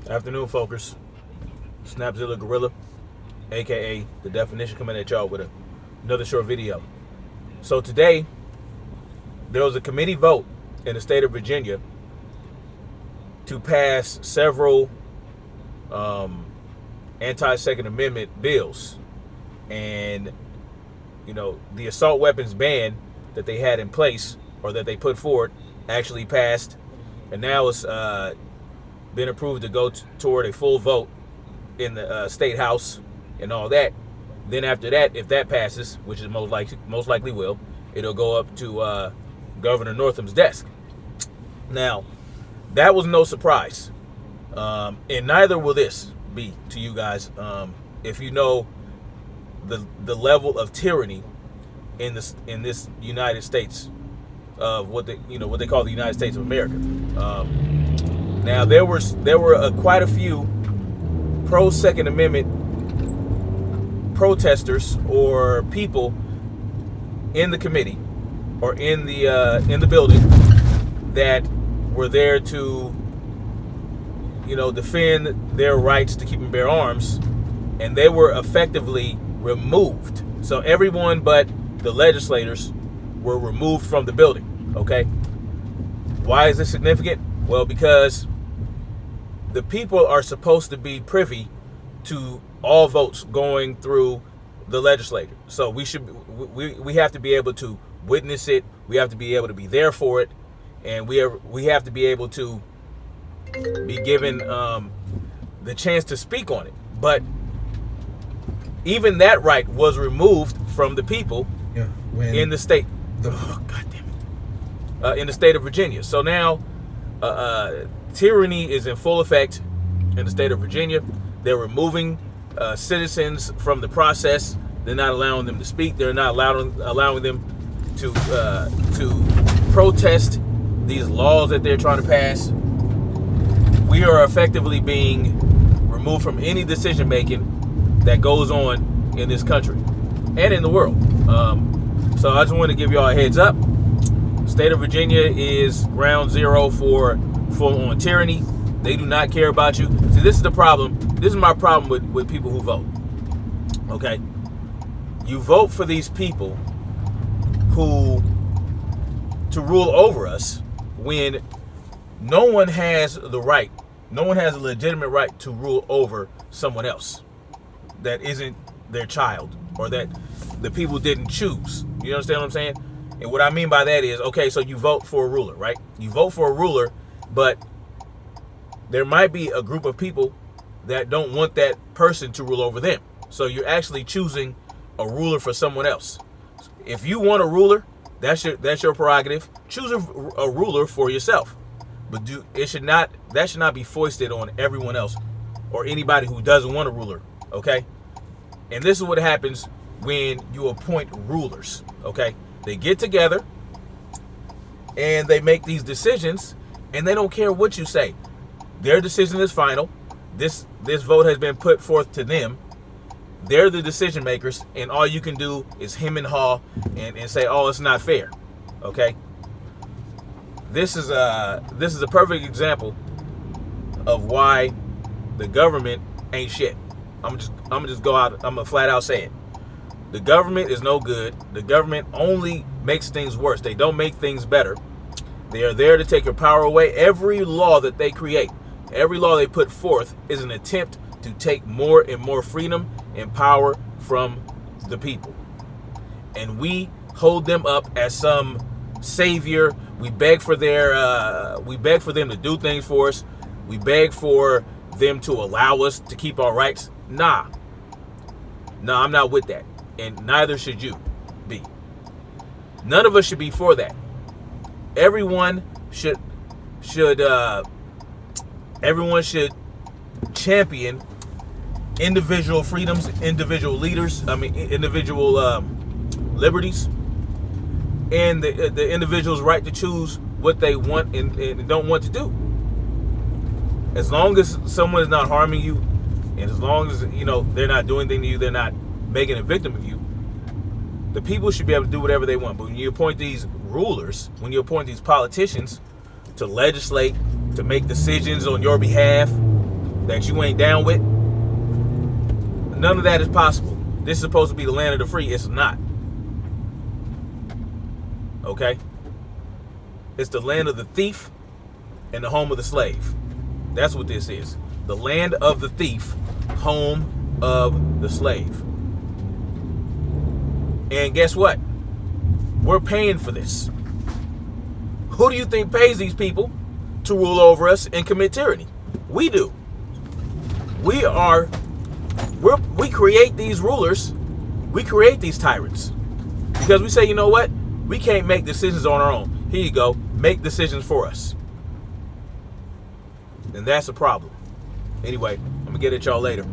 Afternoon, folkers. Snapzilla Gorilla, aka The Definition, coming at y'all with another short video. So today, there was a committee vote in the state of Virginia to pass several anti-Second Amendment bills. And, the assault weapons ban that they had in place, or that they put forward, actually passed. And now it's been approved to go toward a full vote in the state house and all that. Then after that, if that passes, which is most likely will, it'll go up to Governor Northam's desk. Now, that was no surprise, and neither will this be to you guys. If you know the level of tyranny in this United States of what they call the United States of America. Now there were quite a few pro Second Amendment protesters or people in the committee or in the building that were there to defend their rights to keep and bear arms, and they were effectively removed. So everyone but the legislators were removed from the building. Okay, why is this significant? Well, because the people are supposed to be privy to all votes going through the legislature. So we have to be able to witness it. We have to be able to be there for it, and we have to be able to be given the chance to speak on it. But even that right was removed from the people in the state. God damn it! In the state of Virginia. So now, tyranny is in full effect in the state of Virginia. They're removing citizens from the process. They're not allowing them to speak. They're not allowing them to protest these laws that they're trying to pass. We are effectively being removed from any decision making that goes on in this country and in the world. So I just want to give y'all a heads up. State of Virginia is ground zero for full-on tyranny. They do not care about you. See, this is the problem. This is my problem with people who vote. Okay? You vote for these people to rule over us when no one has the right, no one has a legitimate right to rule over someone else that isn't their child or that the people didn't choose. You understand what I'm saying? And what I mean by that is, okay, so you vote for a ruler, right? You vote for a ruler, but there might be a group of people that don't want that person to rule over them. So you're actually choosing a ruler for someone else. If you want a ruler, that's your prerogative. Choose a ruler for yourself. But that should not be foisted on everyone else or anybody who doesn't want a ruler, okay? And this is what happens when you appoint rulers, okay? They get together and they make these decisions, and they don't care what you say. Their decision is final. This vote has been put forth to them. They're the decision makers, and all you can do is hem and haw and say, "Oh, it's not fair." Okay? This is a perfect example of why the government ain't shit. I'm gonna just go out. I'm gonna flat out say it. The government is no good. The government only makes things worse. They don't make things better. They are there to take your power away. Every law that they create, every law they put forth is an attempt to take more and more freedom and power from the people. And we hold them up as some savior. We beg for them to do things for us. We beg for them to allow us to keep our rights. Nah, I'm not with that. And neither should you be. None of us should be for that. Everyone should champion individual freedoms, individual liberties, and the individual's right to choose what they want and don't want to do. As long as someone is not harming you, and as long as they're not doing anything to you, they're not making a victim of you, the people should be able to do whatever they want. But when you appoint these rulers, when you appoint these politicians to legislate, to make decisions on your behalf, that you ain't down with. None of that is possible. This is supposed to be the land of the free. It's not. Okay? It's the land of the thief and the home of the slave. That's what this is. The land of the thief, home of the slave. And guess what? We're paying for this. Who do you think pays these people to rule over us and commit tyranny? We do. We create these rulers. We create these tyrants. Because we say, you know what? We can't make decisions on our own. Here you go. Make decisions for us. And that's a problem. Anyway, I'm going to get at y'all later.